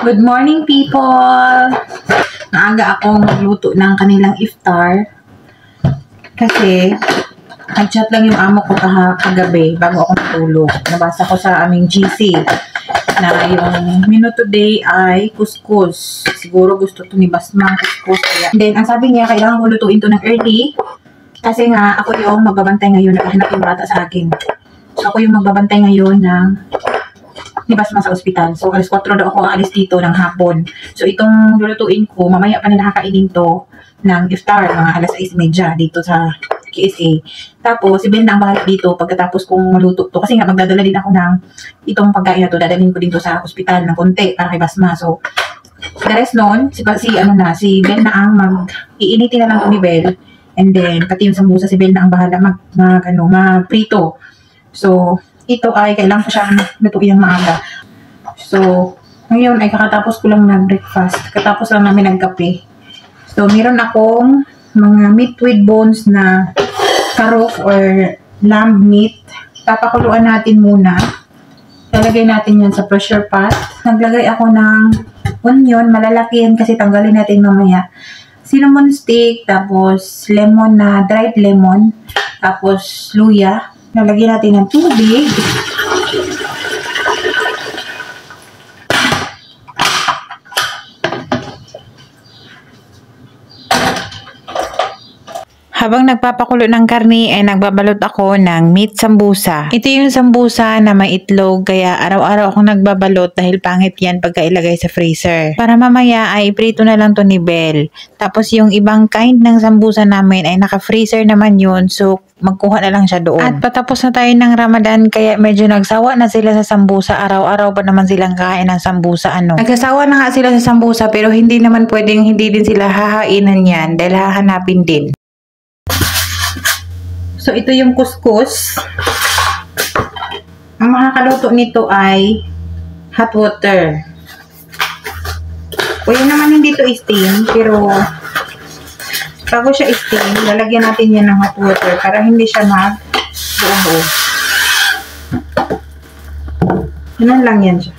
Good morning, people! Naaga akong magluto ng kanilang iftar. Kasi, nag-chat lang yung amo ko kagabi bago ako matulog. Nabasa ko sa aming GC na yung menu today ay couscous. Siguro gusto to ni Basmang couscous. Then, ang sabi niya, kailangan ko lutuin to ng early. Kasi nga, ako yung magbabantay ngayon. Nakahanap yung bata sa akin. So, ako yung magbabantay ngayon ng ni Basma sa ospital. So, alas 4 daw ako aalis dito ng hapon. So, itong lulutuin ko, mamaya pa nila kakainin to ng iftar, mga alas 6:30 dito sa KSA. Tapos, si Ben na ang bahala dito pagkatapos kong maluto to. Kasi nga, magdadala din ako ng itong pagkain na to. Dadalhin ko dito sa ospital ng konti para kay Basma. So, the rest nun, si Ben na ang iinitin na lang ito ni Bel. And then, pati yung sambusa, si Ben na ang bahala mag-prito. So, ito ay kailangan ko siyang lutuin ng maaga. So, ngayon ay kakatapos ko lang nag-breakfast. Kakatapos lang namin nagkape. So, meron akong mga meat with bones na karok or lamb meat. Papakuluan natin muna. Lalagay natin yan sa pressure pot. Naglagay ako ng onion. Malalaki yan kasi tanggalin natin mamaya. Cinnamon stick, tapos lemon na dried lemon, tapos luya. Lalagyan natin ng tubig. Habang nagpapakulo ng karne ay nagbabalot ako ng meat sambusa. Ito yung sambusa na may itlog kaya araw-araw akong nagbabalot dahil pangit yan pagka ilagay sa freezer. Para mamaya ay iprito na lang to ni Bel. Tapos yung ibang kind ng sambusa namin ay naka-freezer naman yun, so magkuha na lang siya doon. At patapos na tayo ng Ramadan kaya medyo nagsawa na sila sa sambusa. Araw-araw pa naman silang kain ng sambusa. Nagsasawa na nga sila sa sambusa pero hindi naman pwedeng hindi din sila hahainan yan dahil hahanapin din. So, ito yung couscous. Ang makakaluto nito ay hot water. Pwede naman hindi ito steam, pero bago siya steam, lalagyan natin yan ng hot water para hindi siya mag-buo-buo. Ganun lang yan siya.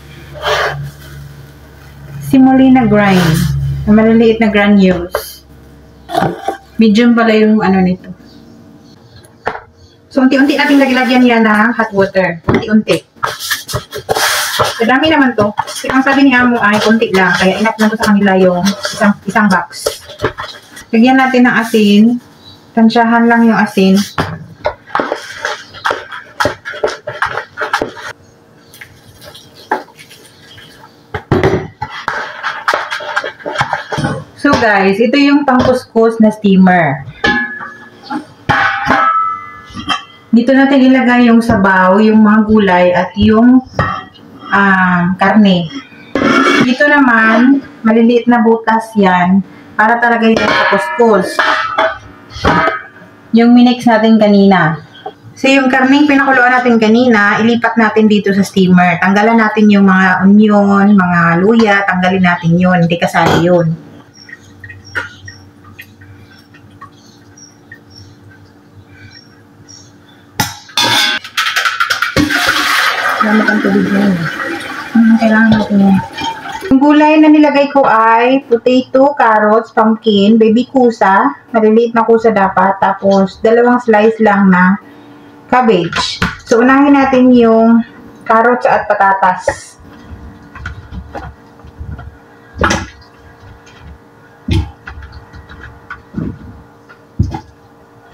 Semolina grind. Na maliliit na granules. Medium pala yung nito. So, unti-unti natin lagyan yan ng hot water. Unti-unti. Kadami naman to. Ang sabi ni Amo ay konti lang. Kaya enough na to sa kanila yung isang box. Lagyan natin ng asin. Tansyahan lang yung asin. So guys, ito yung pang-kuskus na steamer. Dito natin ilagay yung sabaw, yung mga gulay, at yung karne. Dito naman, maliliit na butas yan para talaga yung kuskus. Yung minix natin kanina. So, yung karneng pinakuluan natin kanina, ilipat natin dito sa steamer. Tanggalan natin yung mga onion, mga luya, tanggalin natin yun. Hindi kasali yun. Gamit ang tubig na yun. Kailangan natin yan. Yung gulay na nilagay ko ay potato, carrots, pumpkin, baby kusa. Maliliit na kusa dapat. Tapos, 2 slice lang na cabbage. So, unahin natin yung carrots at patatas.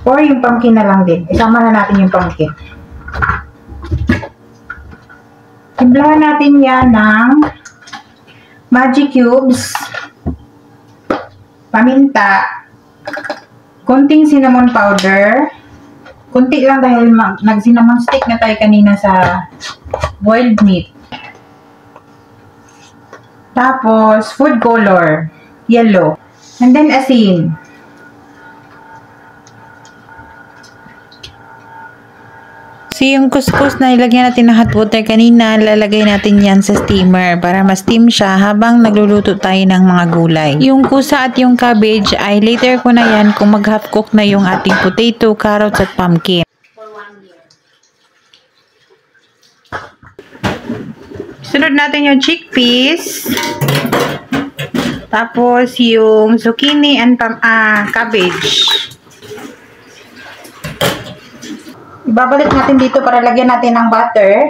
Or yung pumpkin na lang din. Isama na natin yung pumpkin. Timplahan natin yan ng magic cubes, paminta, konting cinnamon powder, konti lang dahil nag-cinnamon stick na tayo kanina sa boiled meat. Tapos, food color, yellow, and then asin. So yung couscous na ilagyan natin ng hot water kanina, lalagay natin yan sa steamer para ma-steam siya habang nagluluto tayo ng mga gulay. Yung kusa at yung cabbage ay later ko na yan kung mag-half cook na yung ating potato, carrots at pumpkin. Sunod natin yung chickpeas. Tapos yung zucchini and cabbage. Ibabalik natin dito para lagyan natin ng butter.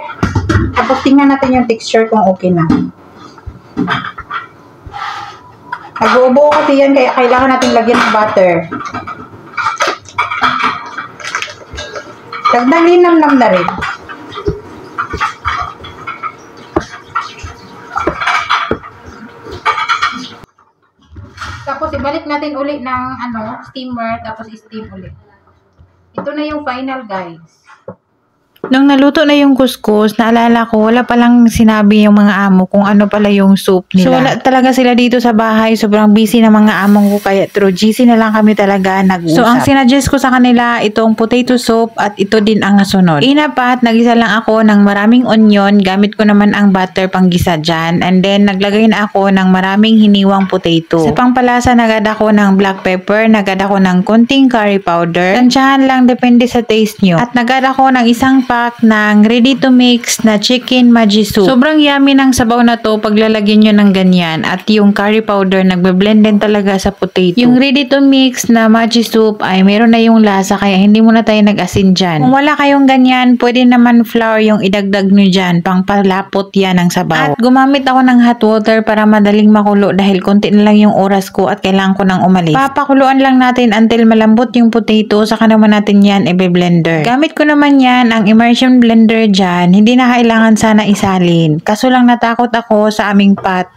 Tapos tingnan natin yung texture kung okay na. Nag-uubo kasi yan kaya kailangan natin lagyan ng butter. Dagdag linamnam na rin. Tapos ibalik natin ulit ng steamer, tapos steam ulit. Ito na yung final, guys. Nung naluto na yung couscous, naalala ko, wala palang sinabi yung mga amo kung ano pala yung soup nila. So, wala talaga sila dito sa bahay. Sobrang busy na mga among ko, kaya through GC na lang kami talaga nag-usap. So, ang sinuggest ko sa kanila, itong potato soup at ito din ang nasunod. Inapat, nagisa lang ako ng maraming onion. Gamit ko naman ang butter panggisa dyan. And then, naglagay na ako ng maraming hiniwang potato. Sa pangpalasa, nagad ako ng black pepper, nagad ako ng konting curry powder. Tansyahan lang, depende sa taste nyo. At nagad ako ng isang pack ng ready to mix na chicken maji soup. Sobrang yummy ng sabaw na to pag lalagyan nyo ng ganyan. At yung curry powder, nagbe-blend din talaga sa potato. Yung ready to mix na maji soup ay meron na yung lasa kaya hindi muna tayo nag-asin dyan. Kung wala kayong ganyan, pwede naman flour yung idagdag nyo dyan. Pang palapot yan ng sabaw. At gumamit ako ng hot water para madaling makulo dahil konti na lang yung oras ko at kailangan ko nang umalis. Papakuluan lang natin until malambot yung potato, saka naman natin yan i-blender. Gamit ko naman yan ang immersion blender dyan, hindi na kailangan sana isalin. Kaso lang natakot ako sa aming pot.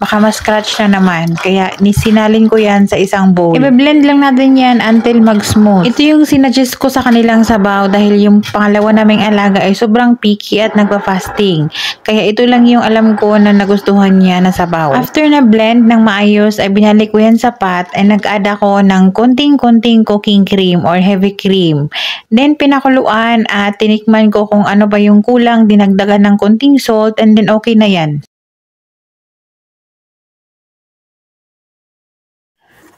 Baka ma-scratch na naman. Kaya nisinalin ko yan sa isang bowl. I-blend lang natin yan until mag-smooth. Ito yung sinuggest ko sa kanilang sabaw dahil yung pangalawa naming alaga ay sobrang picky at nagpa-fasting. Kaya ito lang yung alam ko na nagustuhan niya na sabaw. After na blend ng maayos ay binalik ko yan sa pot ay nag-add ako ng konting-konting cooking cream or heavy cream. Then pinakuluan at tinikman ko kung ano ba yung kulang, dinagdagan ng konting salt and then okay na yan.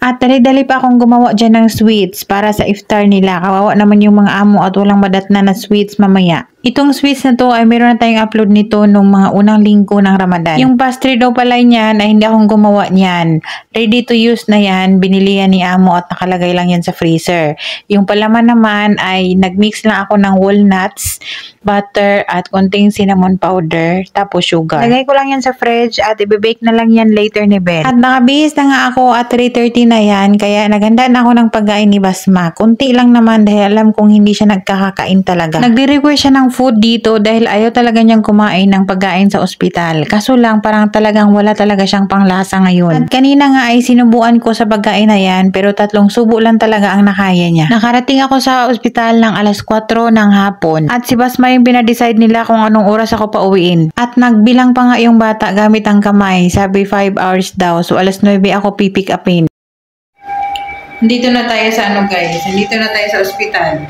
At dali-dali pa akong gumawa dyan ng sweets para sa iftar nila. Kawawa naman yung mga amo at walang madatna na sweets mamaya. Itong sweets na to ay meron na tayong upload nito nung mga unang linggo ng Ramadan. Yung pastry daw pala niyan ay hindi akong gumawa niyan. Ready to use na yan. Binili yan ni amo at nakalagay lang yan sa freezer. Yung palaman naman ay nagmix lang ako ng walnuts, butter at konting cinnamon powder tapos sugar. Lagay ko lang yan sa fridge at i-bake na lang yan later ni Bel. At nakabihis na nga ako at 3:30 na yan kaya naghanda na ako ng pagkain ni Basma. Kunti lang naman dahil alam kong hindi siya nagkakakain talaga. Nagre-request siya ng food dito dahil ayaw talaga niyang kumain ng pagkain sa ospital. Kaso lang parang talagang wala talaga siyang panglasa ngayon. At kanina nga ay sinubuan ko sa pagkain na yan pero 3 subo lang talaga ang nakaya niya. Nakarating ako sa ospital ng alas 4 ng hapon at si Basma yung pinadecide nila kung anong oras ako pauwiin. At nagbilang pa nga yung bata gamit ang kamay. Sabi 5 hours daw. So alas 9 ako pipick upin. Dito na tayo sa guys. Dito na tayo sa ospital.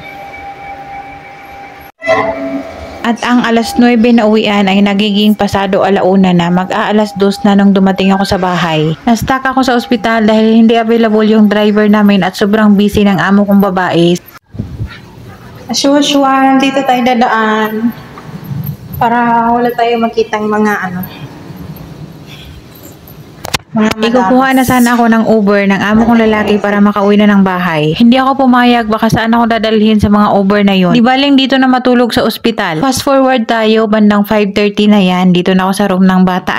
At ang alas 9 na uwian ay nagiging pasado 1:00 na. Mag-aalas 2 na nung dumating ako sa bahay. Na-stuck ako sa ospital dahil hindi available yung driver namin at sobrang busy ng amo kong babae. As usual, dito tayo dadaan para wala tayo makitang mga ikukuha na sana ako ng Uber ng amo kong lalaki para makauwi na ng bahay. Hindi ako pumayag, baka saan ako dadalhin sa mga Uber na yon. Di baling dito na matulog sa ospital. Fast forward tayo, bandang 5:30 na yan. Dito na ako sa room ng bata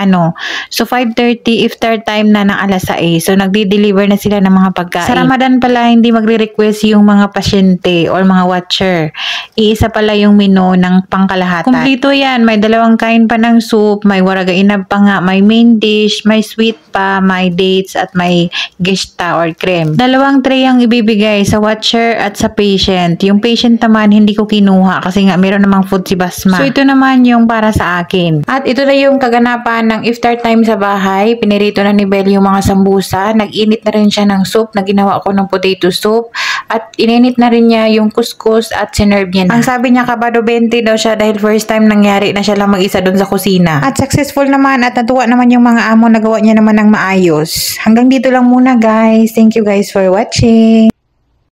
So 5:30, iftar time na ng alas 6. So nagdi-deliver na sila ng mga pagkain. Sa Ramadan pala, hindi magre-request yung mga pasyente or mga watcher. Iisa pala yung menu ng pangkalahatan. Kumplito yan. May 2 kain pa ng soup, may waragainab pa nga, may main dish, may sweet pa, may dates at may gesta or creme. 2 tray ang ibibigay sa watcher at sa patient. Yung patient naman hindi ko kinuha kasi nga meron namang food si Basma. So ito naman yung para sa akin. At ito na yung kaganapan ng iftar time sa bahay. Pinirito na ni Bel yung mga sambusa. Nag-init na rin siya ng soup na ginawa ko ng potato soup. At ininit na rin niya yung couscous at sinerve niya na. Ang sabi niya kabado 20 daw siya dahil first time nangyari na siya lang mag-isa doon sa kusina. At successful naman at natuwa naman yung mga amo, nagawa niya naman ng maayos. Hanggang dito lang muna guys. Thank you guys for watching.